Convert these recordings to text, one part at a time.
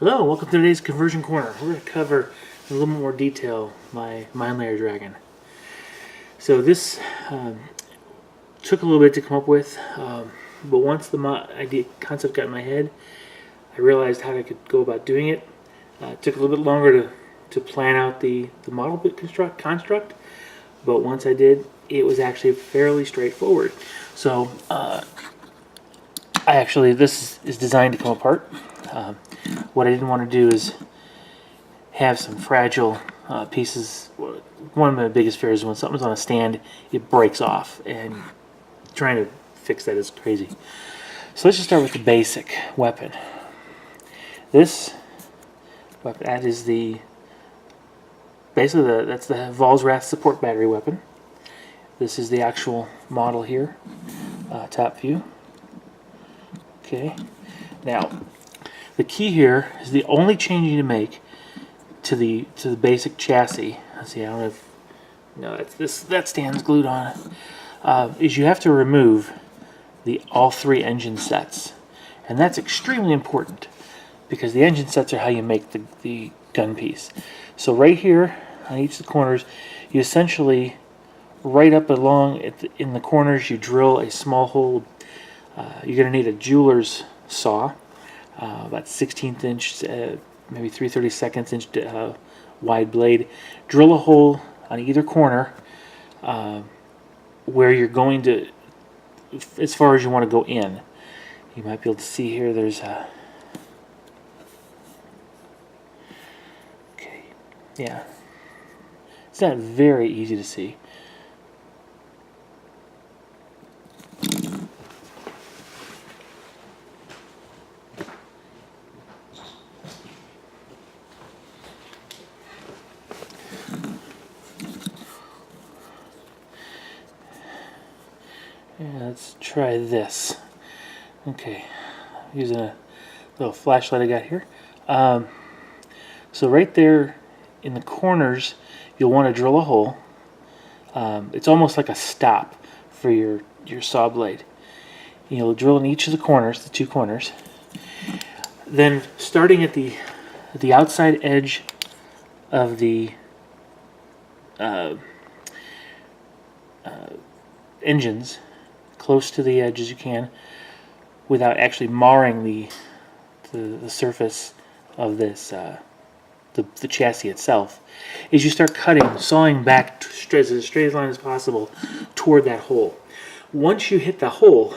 Hello, welcome to today's Conversion Corner. We're going to cover in a little more detail my Minelayer Dragon. So this took a little bit to come up with, but once the concept got in my head, I realized how I could go about doing it. It took a little bit longer to plan out the model bit construct, but once I did, it was actually fairly straightforward. So this is designed to come apart. What I didn't want to do is have some fragile pieces. One of my biggest fears is when something's on a stand, it breaks off, and trying to fix that is crazy. So let's just start with the basic weapon. This weapon, that is that's the Valsrath support battery weapon. This is the actual model here, top view. Okay, now the key here is the only change you need to make to the basic chassis. Let's see, I don't know if that stand's glued on. Is you have to remove all three engine sets, and that's extremely important because the engine sets are how you make the gun piece. So right here on each of the corners, you essentially right up along in the corners you drill a small hole. You're going to need a jeweler's saw, about 16th inch, maybe 3/32 inch wide blade. Drill a hole on either corner where you're going to, as far as you want to go in. You might be able to see here there's a, okay, yeah, it's not very easy to see. Yeah, let's try this. Okay, using a little flashlight I got here. So right there in the corners, you'll want to drill a hole. It's almost like a stop for your saw blade. You'll drill in each of the corners, the two corners. Then, starting at the outside edge of the engines, close to the edge as you can, without actually marring the surface of this the chassis itself, is you start sawing back as straight as line as possible toward that hole. Once you hit the hole,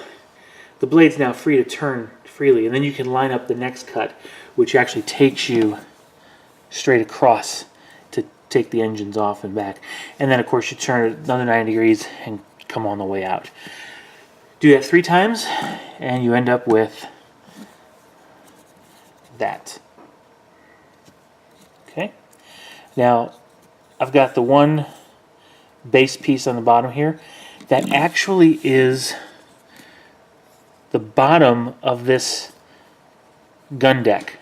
the blade's now free to turn freely, and then you can line up the next cut, which actually takes you straight across to take the engines off and back. And then of course you turn it another 90 degrees and come on the way out. Do that 3 times and you end up with that. Okay, now I've got the one base piece on the bottom here that actually is the bottom of this gun deck.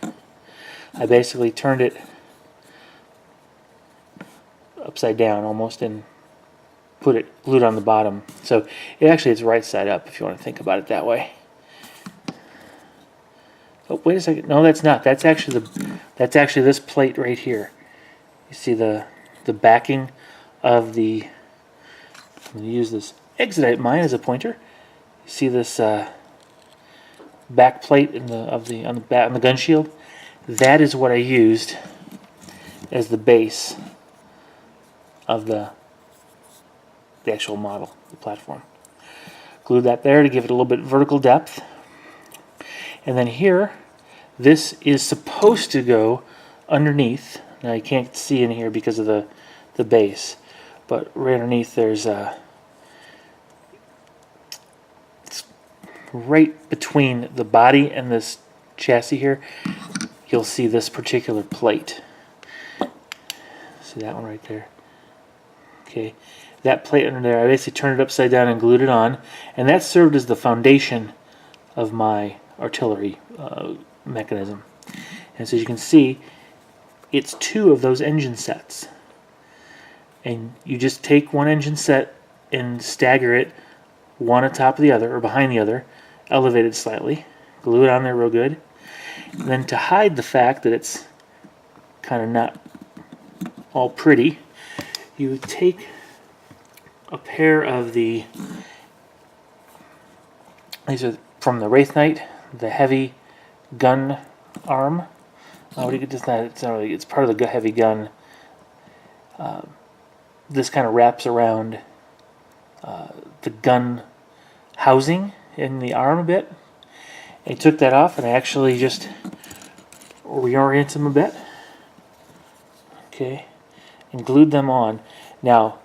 I basically turned it upside down almost and put it glued on the bottom. So it's right side up if you want to think about it that way. Oh, wait a second. No, that's not. That's actually this plate right here. You see the backing of the. I'm going to use this Exodite mine as a pointer. You see this back plate on the gun shield. That is what I used as the base of the actual model, the platform. Glued that there to give it a little bit vertical depth. And then here, this is supposed to go underneath. Now you can't see in here because of the base, but right underneath there's it's right between the body and this chassis here. You'll see this particular plate. See that one right there? Okay, that plate under there, I basically turned it upside down and glued it on, and that served as the foundation of my artillery mechanism. And so as you can see, it's 2 of those engine sets. And you just take one engine set and stagger it one on top of the other, or behind the other, elevate it slightly, glue it on there real good. And then to hide the fact that it's kind of not all pretty, you take a pair of these are from the Wraith Knight, the heavy gun arm. What do you get? It's not really, it's part of the heavy gun. This kind of wraps around the gun housing in the arm a bit. I took that off and I actually just reoriented them a bit. Okay, and glued them on. Now,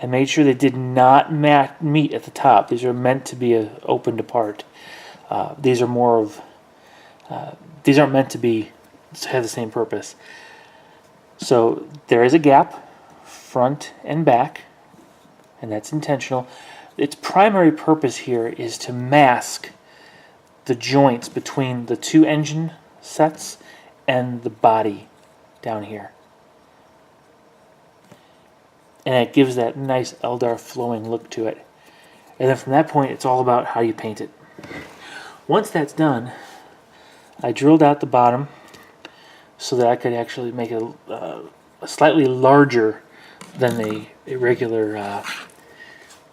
I made sure they did not meet at the top. These are meant to be opened apart. These are more of these aren't meant to have the same purpose. So there is a gap, front and back, and that's intentional. Its primary purpose here is to mask the joints between the two engine sets and the body down here. And it gives that nice Eldar flowing look to it. And then from that point, it's all about how you paint it. Once that's done, I drilled out the bottom so that I could actually make it slightly larger than a regular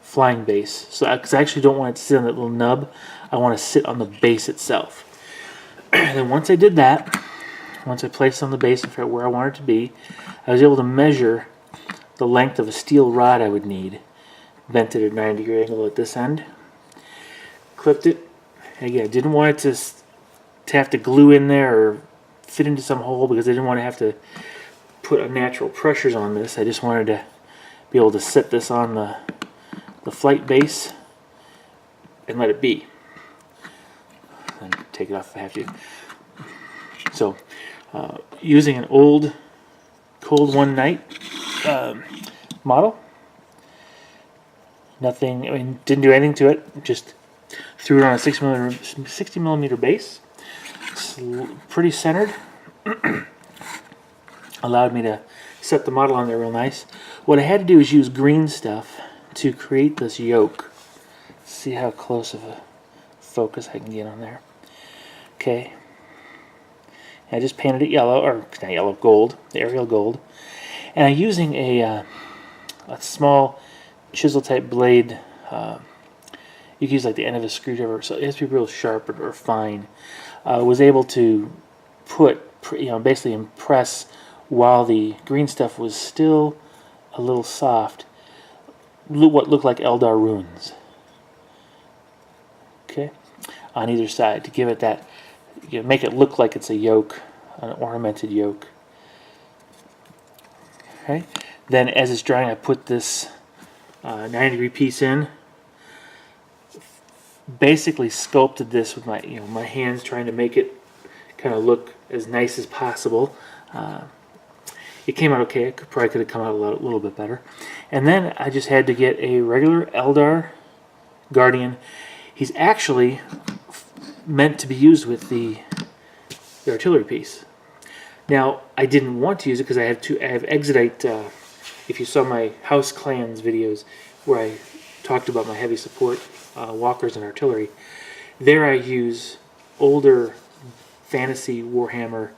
flying base. So because I actually don't want it to sit on that little nub, I want to sit on the base itself. And then once I did that, once I placed on the base where I wanted it to be, I was able to measure the length of a steel rod I would need, bent at a 90-degree angle at this end, clipped it. And again, I didn't want it to have to glue in there or fit into some hole because I didn't want to have to put unnatural pressures on this. I just wanted to be able to set this on the flight base and let it be. And take it off if I have to. So, using an old Cold One Night model. Nothing, I mean, didn't do anything to it, just threw it on a 60 millimeter base. It's pretty centered. Allowed me to set the model on there real nice. What I had to do is use green stuff to create this yoke. See how close of a focus I can get on there. Okay. I just painted it yellow, or not yellow, gold, the Arial gold. And I'm using a small chisel type blade. You can use like the end of a screwdriver, so it has to be real sharp or fine. Was able to basically impress while the green stuff was still a little soft, what looked like Eldar runes. Okay, on either side to give it that, make it look like it's a yoke, an ornamented yoke. Okay, then as it's drying, I put this 90-degree piece in. Basically sculpted this with my my hands, trying to make it kind of look as nice as possible. It came out okay. It probably could have come out a little bit better. And then I just had to get a regular Eldar Guardian. He's actually meant to be used with the artillery piece. Now I didn't want to use it because I have Exodite. If you saw my House Clans videos where I talked about my heavy support walkers and artillery, there I use older fantasy Warhammer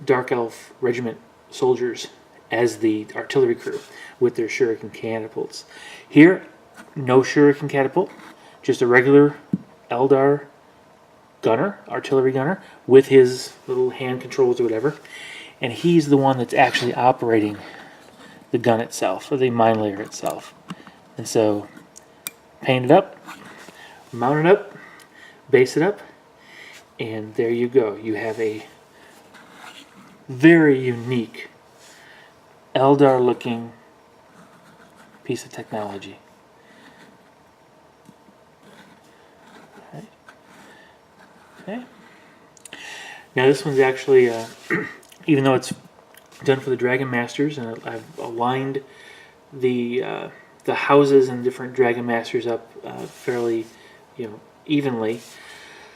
Dark Elf Regiment soldiers as the artillery crew with their shuriken catapults. Here, no shuriken catapult, just a regular Eldar gunner, artillery gunner, with his little hand controls or whatever, and he's the one that's actually operating the gun itself, or the Minelayer itself. And so, paint it up, mount it up, base it up, and there you go. You have a very unique Eldar looking piece of technology. Okay. Now this one's actually, even though it's done for the Dragon Masters, and I've aligned the houses and different Dragon Masters up fairly, evenly.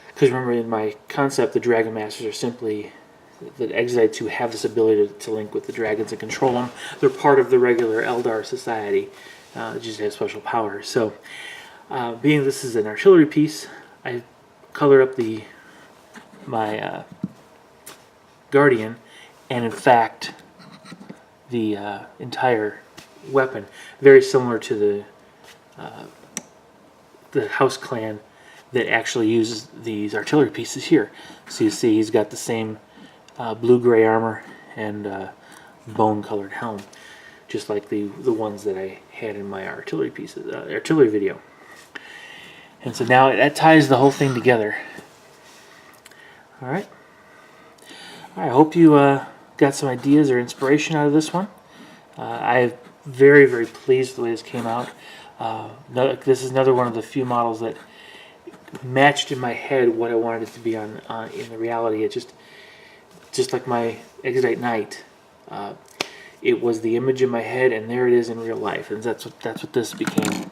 Because remember, in my concept, the Dragon Masters are simply the Exodites who have this ability to link with the dragons and control them. They're part of the regular Eldar society, just have special powers. So, being this is an artillery piece, I colored up the my Guardian, and in fact the entire weapon, very similar to the House Clan that actually uses these artillery pieces here. So you see he's got the same blue-gray armor and bone-colored helm, just like the ones that I had in my artillery pieces, artillery video. And so now that ties the whole thing together. All right. I hope you got some ideas or inspiration out of this one. I'm very, very pleased with the way this came out. This is another one of the few models that matched in my head what I wanted it to be on in the reality. It just like my Exodite Knight. It was the image in my head, and there it is in real life, and that's what this became.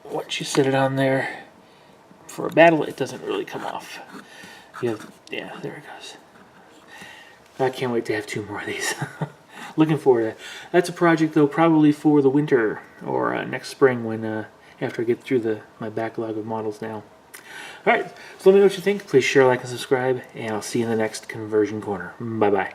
Once you set it on there for a battle, it doesn't really come off. Yeah, there it goes. I can't wait to have 2 more of these. Looking forward to that. That's a project, though, probably for the winter or next spring when after I get through my backlog of models now. All right, so let me know what you think. Please share, like, and subscribe, and I'll see you in the next Conversion Corner. Bye-bye.